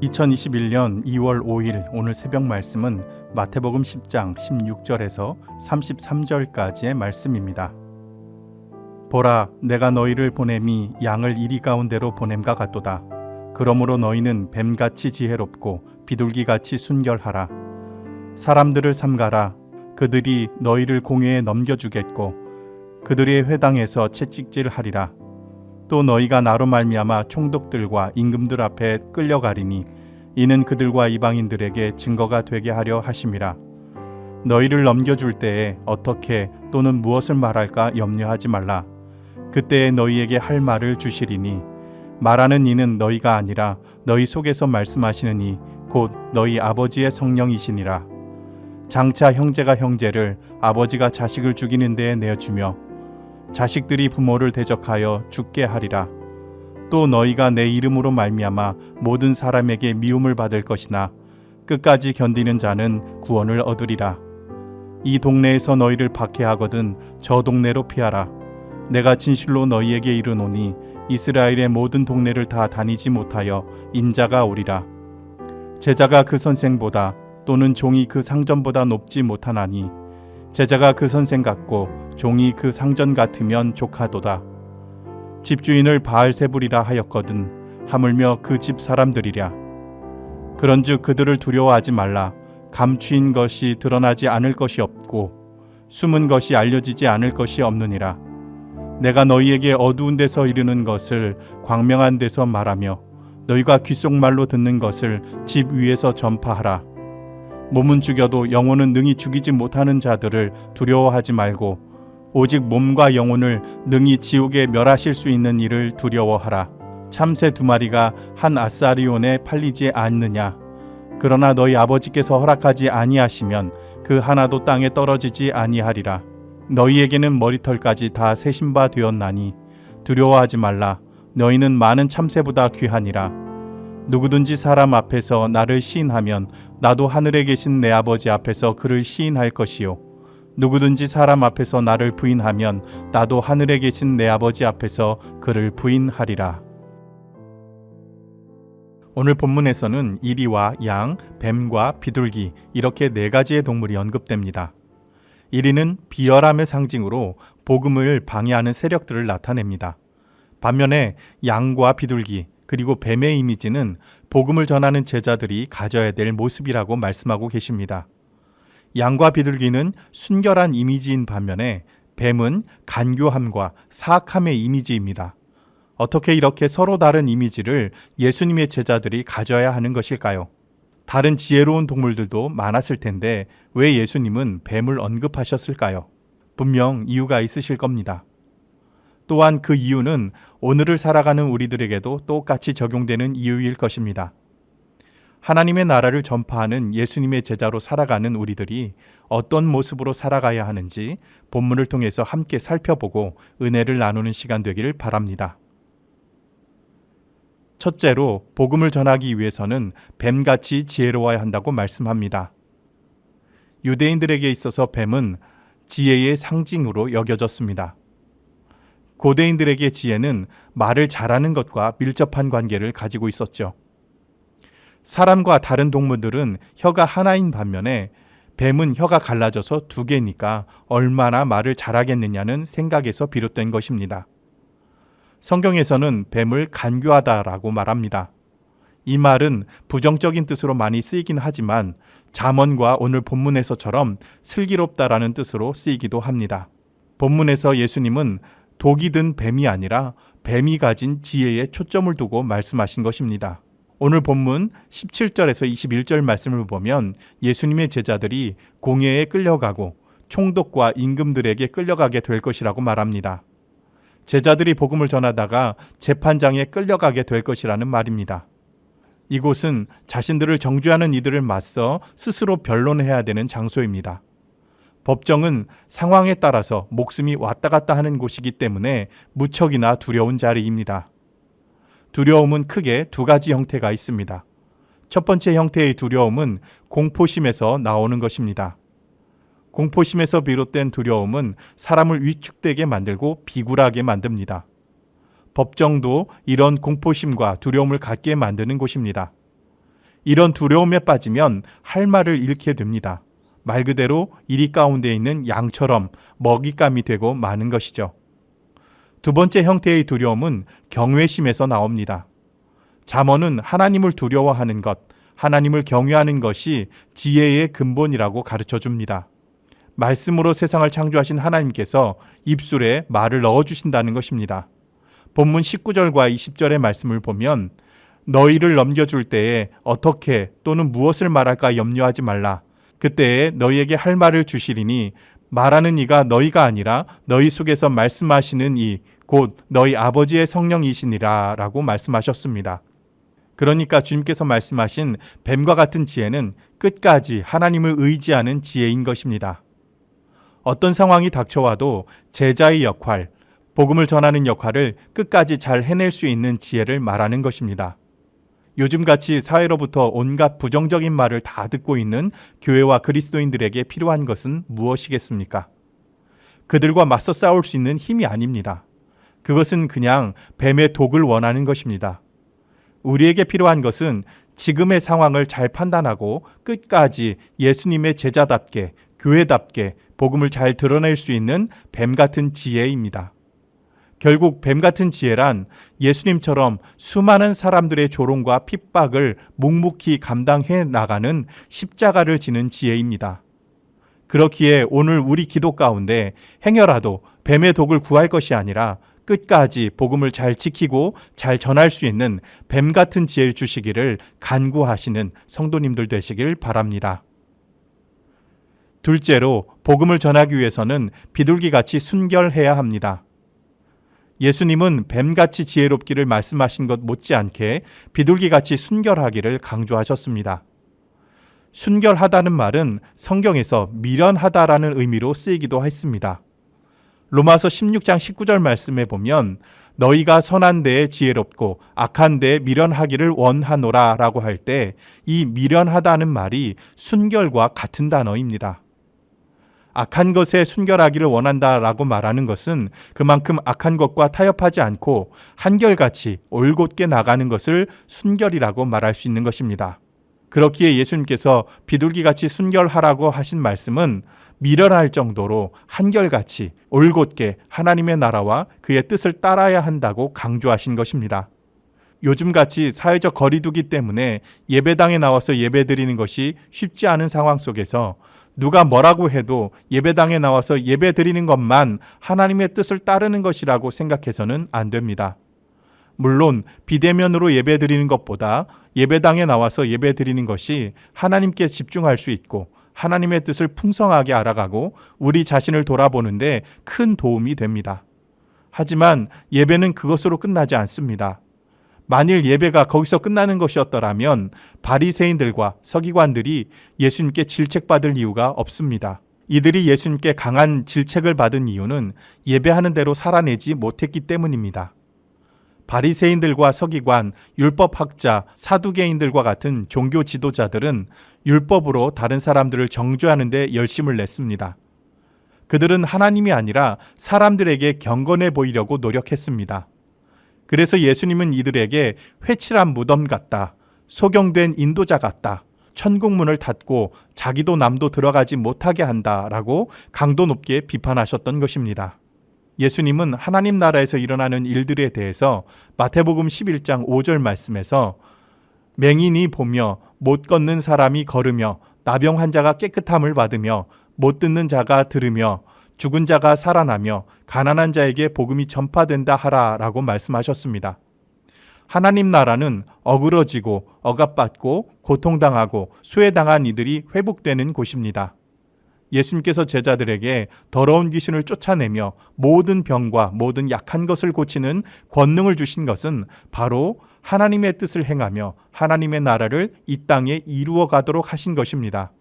2021년 2월 5일 오늘 새벽 말씀은 마태복음 10장 16절에서 33절까지의 말씀입니다. 보라, 내가 너희를 보냄이 양을 이리 가운데로 보냄과 같도다. 그러므로 너희는 뱀같이 지혜롭고 비둘기같이 순결하라. 사람들을 삼가라. 그들이 너희를 공회에 넘겨주겠고 그들의 회당에서 채찍질하리라. 또 너희가 나로 말미암아 총독들과 임금들 앞에 끌려가리니 이는 그들과 이방인들에게 증거가 되게 하려 하심이라. 너희를 넘겨줄 때에 어떻게 또는 무엇을 말할까 염려하지 말라. 그때에 너희에게 할 말을 주시리니 말하는 이는 너희가 아니라 너희 속에서 말씀하시는 이 곧 너희 아버지의 성령이시니라. 장차 형제가 형제를 아버지가 자식을 죽이는 데에 내어주며 자식들이 부모를 대적하여 죽게 하리라. 또 너희가 내 이름으로 말미암아 모든 사람에게 미움을 받을 것이나 끝까지 견디는 자는 구원을 얻으리라. 이 동네에서 너희를 박해하거든 저 동네로 피하라. 내가 진실로 너희에게 이르노니 이스라엘의 모든 동네를 다 다니지 못하여 인자가 오리라. 제자가 그 선생보다 또는 종이 그 상전보다 높지 못하나니 제자가 그 선생 같고 종이 그 상전 같으면 족하도다. 집주인을 바알세불이라 하였거든 하물며 그 집 사람들이랴. 그런즉 그들을 두려워하지 말라. 감추인 것이 드러나지 않을 것이 없고 숨은 것이 알려지지 않을 것이 없느니라. 내가 너희에게 어두운 데서 이르는 것을 광명한 데서 말하며 너희가 귓속말로 듣는 것을 집 위에서 전파하라. 몸은 죽여도 영혼은 능히 죽이지 못하는 자들을 두려워하지 말고 오직 몸과 영혼을 능히 지옥에 멸하실 수 있는 이를 두려워하라. 참새 2마리가 한 아사리온에 팔리지 않느냐. 그러나 너희 아버지께서 허락하지 아니하시면 그 하나도 땅에 떨어지지 아니하리라. 너희에게는 머리털까지 다 세신 바 되었나니 두려워하지 말라. 너희는 많은 참새보다 귀하니라. 누구든지 사람 앞에서 나를 시인하면 나도 하늘에 계신 내 아버지 앞에서 그를 시인할 것이요. 누구든지 사람 앞에서 나를 부인하면 나도 하늘에 계신 내 아버지 앞에서 그를 부인하리라. 오늘 본문에서는 이리와 양, 뱀과 비둘기 이렇게 4가지의 동물이 언급됩니다. 이리는 비열함의 상징으로 복음을 방해하는 세력들을 나타냅니다. 반면에 양과 비둘기 그리고 뱀의 이미지는 복음을 전하는 제자들이 가져야 될 모습이라고 말씀하고 계십니다. 양과 비둘기는 순결한 이미지인 반면에 뱀은 간교함과 사악함의 이미지입니다. 어떻게 이렇게 서로 다른 이미지를 예수님의 제자들이 가져야 하는 것일까요? 다른 지혜로운 동물들도 많았을 텐데 왜 예수님은 뱀을 언급하셨을까요? 분명 이유가 있으실 겁니다. 또한 그 이유는 오늘을 살아가는 우리들에게도 똑같이 적용되는 이유일 것입니다. 하나님의 나라를 전파하는 예수님의 제자로 살아가는 우리들이 어떤 모습으로 살아가야 하는지 본문을 통해서 함께 살펴보고 은혜를 나누는 시간 되기를 바랍니다. 첫째로 복음을 전하기 위해서는 뱀같이 지혜로워야 한다고 말씀합니다. 유대인들에게 있어서 뱀은 지혜의 상징으로 여겨졌습니다. 고대인들에게 지혜는 말을 잘하는 것과 밀접한 관계를 가지고 있었죠. 사람과 다른 동물들은 혀가 하나인 반면에 뱀은 혀가 갈라져서 2개니까 얼마나 말을 잘하겠느냐는 생각에서 비롯된 것입니다. 성경에서는 뱀을 간교하다라고 말합니다. 이 말은 부정적인 뜻으로 많이 쓰이긴 하지만 잠언과 오늘 본문에서처럼 슬기롭다라는 뜻으로 쓰이기도 합니다. 본문에서 예수님은 독이 든 뱀이 아니라 뱀이 가진 지혜에 초점을 두고 말씀하신 것입니다. 오늘 본문 17절에서 21절 말씀을 보면 예수님의 제자들이 공회에 끌려가고 총독과 임금들에게 끌려가게 될 것이라고 말합니다. 제자들이 복음을 전하다가 재판장에 끌려가게 될 것이라는 말입니다. 이곳은 자신들을 정죄하는 이들을 맞서 스스로 변론해야 되는 장소입니다. 법정은 상황에 따라서 목숨이 왔다 갔다 하는 곳이기 때문에 무척이나 두려운 자리입니다. 두려움은 크게 2가지 형태가 있습니다. 첫 번째 형태의 두려움은 공포심에서 나오는 것입니다. 공포심에서 비롯된 두려움은 사람을 위축되게 만들고 비굴하게 만듭니다. 법정도 이런 공포심과 두려움을 갖게 만드는 곳입니다. 이런 두려움에 빠지면 할 말을 잃게 됩니다. 말 그대로 이리 가운데 있는 양처럼 먹잇감이 되고 마는 것이죠. 두 번째 형태의 두려움은 경외심에서 나옵니다. 잠언은 하나님을 두려워하는 것, 하나님을 경외하는 것이 지혜의 근본이라고 가르쳐 줍니다. 말씀으로 세상을 창조하신 하나님께서 입술에 말을 넣어주신다는 것입니다. 본문 19절과 20절의 말씀을 보면 너희를 넘겨줄 때에 어떻게 또는 무엇을 말할까 염려하지 말라. 그때에 너희에게 할 말을 주시리니 말하는 이가 너희가 아니라 너희 속에서 말씀하시는 이 곧 너희 아버지의 성령이시니라 라고 말씀하셨습니다. 그러니까 주님께서 말씀하신 뱀과 같은 지혜는 끝까지 하나님을 의지하는 지혜인 것입니다. 어떤 상황이 닥쳐와도 제자의 역할, 복음을 전하는 역할을 끝까지 잘 해낼 수 있는 지혜를 말하는 것입니다. 요즘같이 사회로부터 온갖 부정적인 말을 다 듣고 있는 교회와 그리스도인들에게 필요한 것은 무엇이겠습니까? 그들과 맞서 싸울 수 있는 힘이 아닙니다. 그것은 그냥 뱀의 독을 원하는 것입니다. 우리에게 필요한 것은 지금의 상황을 잘 판단하고 끝까지 예수님의 제자답게, 교회답게 복음을 잘 드러낼 수 있는 뱀 같은 지혜입니다. 결국 뱀 같은 지혜란 예수님처럼 수많은 사람들의 조롱과 핍박을 묵묵히 감당해 나가는 십자가를 지는 지혜입니다. 그렇기에 오늘 우리 기도 가운데 행여라도 뱀의 독을 구할 것이 아니라 끝까지 복음을 잘 지키고 잘 전할 수 있는 뱀 같은 지혜를 주시기를 간구하시는 성도님들 되시길 바랍니다. 둘째로 복음을 전하기 위해서는 비둘기같이 순결해야 합니다. 예수님은 뱀같이 지혜롭기를 말씀하신 것 못지않게 비둘기같이 순결하기를 강조하셨습니다. 순결하다는 말은 성경에서 미련하다라는 의미로 쓰이기도 했습니다. 로마서 16장 19절 말씀에 보면 너희가 선한 데에 지혜롭고 악한 데에 미련하기를 원하노라 라고 할 때 이 미련하다는 말이 순결과 같은 단어입니다. 악한 것에 순결하기를 원한다라고 말하는 것은 그만큼 악한 것과 타협하지 않고 한결같이 올곧게 나가는 것을 순결이라고 말할 수 있는 것입니다. 그렇기에 예수님께서 비둘기같이 순결하라고 하신 말씀은 미련할 정도로 한결같이 올곧게 하나님의 나라와 그의 뜻을 따라야 한다고 강조하신 것입니다. 요즘같이 사회적 거리두기 때문에 예배당에 나와서 예배드리는 것이 쉽지 않은 상황 속에서 누가 뭐라고 해도 예배당에 나와서 예배드리는 것만 하나님의 뜻을 따르는 것이라고 생각해서는 안 됩니다. 물론 비대면으로 예배드리는 것보다 예배당에 나와서 예배드리는 것이 하나님께 집중할 수 있고 하나님의 뜻을 풍성하게 알아가고 우리 자신을 돌아보는데 큰 도움이 됩니다. 하지만 예배는 그것으로 끝나지 않습니다. 만일 예배가 거기서 끝나는 것이었더라면 바리새인들과 서기관들이 예수님께 질책받을 이유가 없습니다. 이들이 예수님께 강한 질책을 받은 이유는 예배하는 대로 살아내지 못했기 때문입니다. 바리새인들과 서기관, 율법학자, 사두개인들과 같은 종교 지도자들은 율법으로 다른 사람들을 정죄하는 데 열심을 냈습니다. 그들은 하나님이 아니라 사람들에게 경건해 보이려고 노력했습니다. 그래서 예수님은 이들에게 회칠한 무덤 같다, 소경된 인도자 같다, 천국문을 닫고 자기도 남도 들어가지 못하게 한다라고 강도 높게 비판하셨던 것입니다. 예수님은 하나님 나라에서 일어나는 일들에 대해서 마태복음 11장 5절 말씀에서 맹인이 보며 못 걷는 사람이 걸으며 나병 환자가 깨끗함을 받으며 못 듣는 자가 들으며 죽은 자가 살아나며 가난한 자에게 복음이 전파된다 하라라고 말씀하셨습니다. 하나님 나라는 어그러지고 억압받고 고통당하고 수혜당한 이들이 회복되는 곳입니다. 예수님께서 제자들에게 더러운 귀신을 쫓아내며 모든 병과 모든 약한 것을 고치는 권능을 주신 것은 바로 하나님의 뜻을 행하며 하나님의 나라를 이 땅에 이루어 가도록 하신 것입니다.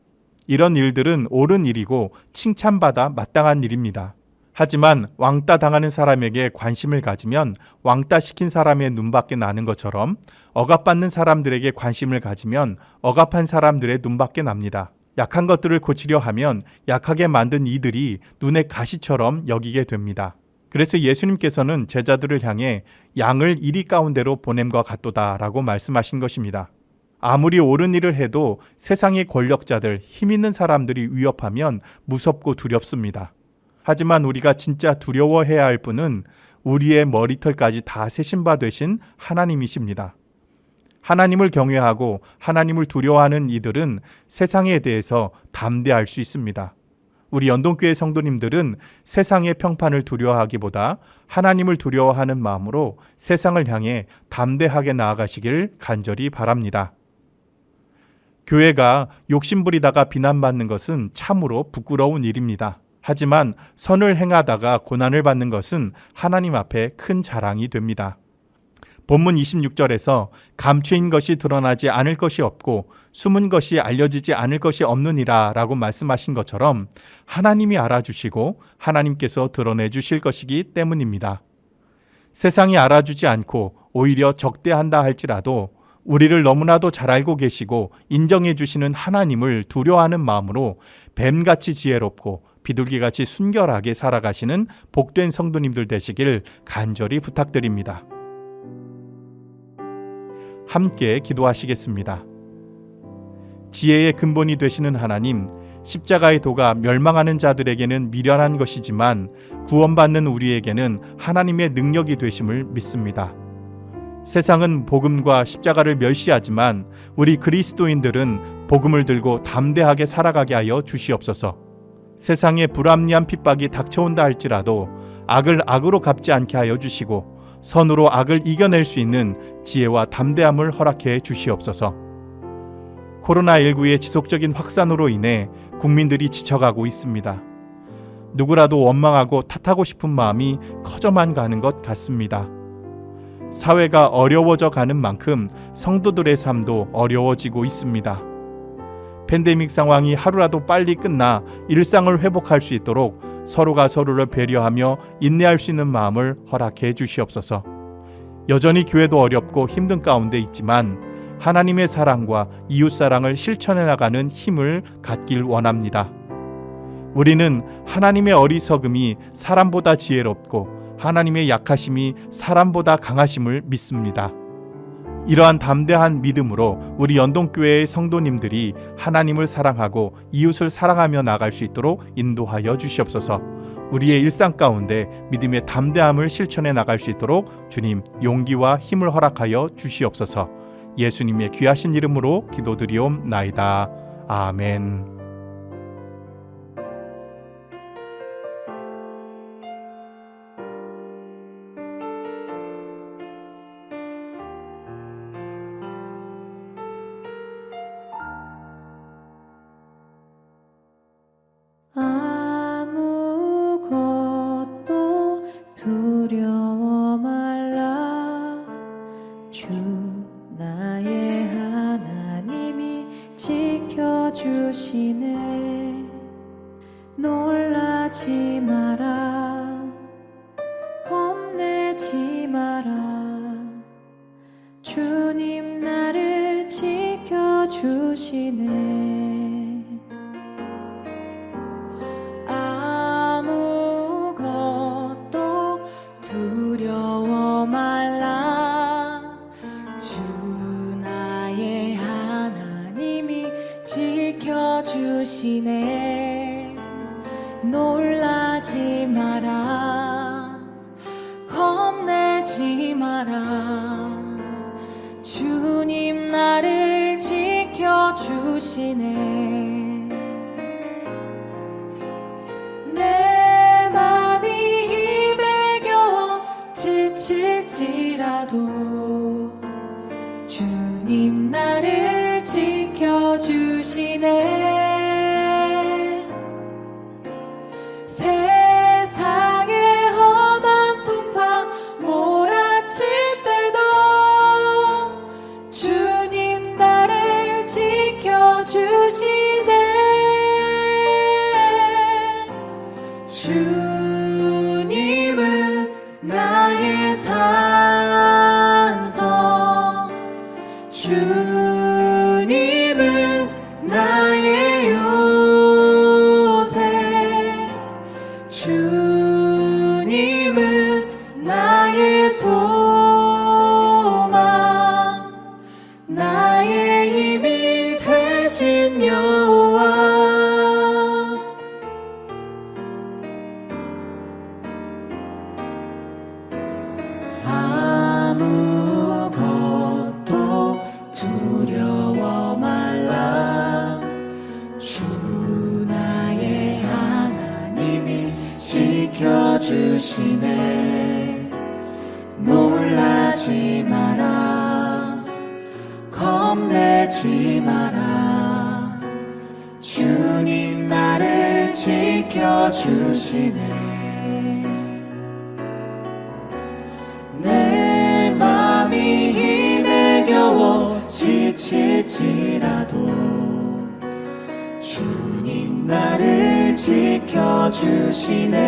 이런 일들은 옳은 일이고 칭찬받아 마땅한 일입니다. 하지만 왕따 당하는 사람에게 관심을 가지면 왕따 시킨 사람의 눈밖에 나는 것처럼 억압받는 사람들에게 관심을 가지면 억압한 사람들의 눈밖에 납니다. 약한 것들을 고치려 하면 약하게 만든 이들이 눈에 가시처럼 여기게 됩니다. 그래서 예수님께서는 제자들을 향해 양을 이리 가운데로 보냄과 같도다 라고 말씀하신 것입니다. 아무리 옳은 일을 해도 세상의 권력자들, 힘 있는 사람들이 위협하면 무섭고 두렵습니다. 하지만 우리가 진짜 두려워해야 할 분은 우리의 머리털까지 다 세신 바 되신 하나님이십니다. 하나님을 경외하고 하나님을 두려워하는 이들은 세상에 대해서 담대할 수 있습니다. 우리 연동교회 성도님들은 세상의 평판을 두려워하기보다 하나님을 두려워하는 마음으로 세상을 향해 담대하게 나아가시길 간절히 바랍니다. 교회가 욕심부리다가 비난받는 것은 참으로 부끄러운 일입니다. 하지만 선을 행하다가 고난을 받는 것은 하나님 앞에 큰 자랑이 됩니다. 본문 26절에서 감추인 것이 드러나지 않을 것이 없고 숨은 것이 알려지지 않을 것이 없느니라 라고 말씀하신 것처럼 하나님이 알아주시고 하나님께서 드러내 주실 것이기 때문입니다. 세상이 알아주지 않고 오히려 적대한다 할지라도 우리를 너무나도 잘 알고 계시고 인정해 주시는 하나님을 두려워하는 마음으로 뱀같이 지혜롭고 비둘기같이 순결하게 살아가시는 복된 성도님들 되시길 간절히 부탁드립니다. 함께 기도하시겠습니다. 지혜의 근본이 되시는 하나님, 십자가의 도가 멸망하는 자들에게는 미련한 것이지만 구원받는 우리에게는 하나님의 능력이 되심을 믿습니다. 세상은 복음과 십자가를 멸시하지만 우리 그리스도인들은 복음을 들고 담대하게 살아가게 하여 주시옵소서. 세상에 불합리한 핍박이 닥쳐온다 할지라도 악을 악으로 갚지 않게 하여 주시고 선으로 악을 이겨낼 수 있는 지혜와 담대함을 허락해 주시옵소서. 코로나19의 지속적인 확산으로 인해 국민들이 지쳐가고 있습니다. 누구라도 원망하고 탓하고 싶은 마음이 커져만 가는 것 같습니다. 사회가 어려워져 가는 만큼 성도들의 삶도 어려워지고 있습니다. 팬데믹 상황이 하루라도 빨리 끝나 일상을 회복할 수 있도록 서로가 서로를 배려하며 인내할 수 있는 마음을 허락해 주시옵소서. 여전히 교회도 어렵고 힘든 가운데 있지만 하나님의 사랑과 이웃사랑을 실천해 나가는 힘을 갖길 원합니다. 우리는 하나님의 어리석음이 사람보다 지혜롭고 하나님의 약하심이 사람보다 강하심을 믿습니다. 이러한 담대한 믿음으로 우리 연동교회의 성도님들이 하나님을 사랑하고 이웃을 사랑하며 나갈 수 있도록 인도하여 주시옵소서. 우리의 일상 가운데 믿음의 담대함을 실천해 나갈 수 있도록 주님 용기와 힘을 허락하여 주시옵소서. 예수님의 귀하신 이름으로 기도드리옵나이다. 아멘. 아무것도 두려워 말라. 주 나의 하나님이 지켜주시네. 놀라지 마라. 겁내지 마라. 주님 나를 지켜주시네. 두려워 말라. 주 나의 하나님이 지켜주시네. 놀라지 마라. 겁내지 마라. 주님 나를 지켜주시네. 지칠지라도 주님 나를 지켜주시네. 세상의 험한 풍파 몰아칠 때도 주님 나를 지켜주시네. 주님은 나의 산성, 주님은 나의 두려워하지 마라 겁내지 마라 주님 나를 지켜주시네 내 맘이 힘에 겨워 지칠지라도 주님 나를 지켜주시네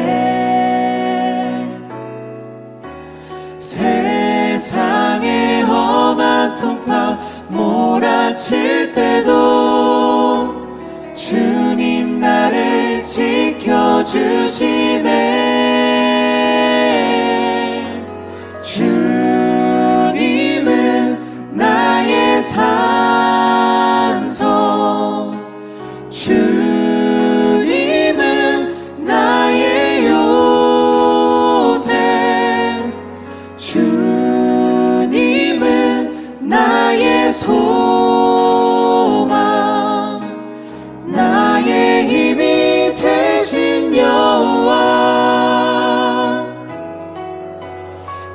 세상의 험한 풍파 몰아칠 때도 주님 나를 지켜주시네 주님은 나의 산성 주님은 나의 요새 주님은 나의 소망 나의 힘이 되신 여호와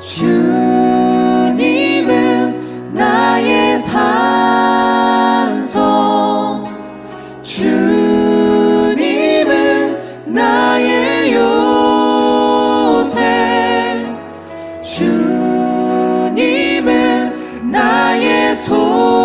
주님은 나의 산성 주님은 나의 요새 주님은 나의 소망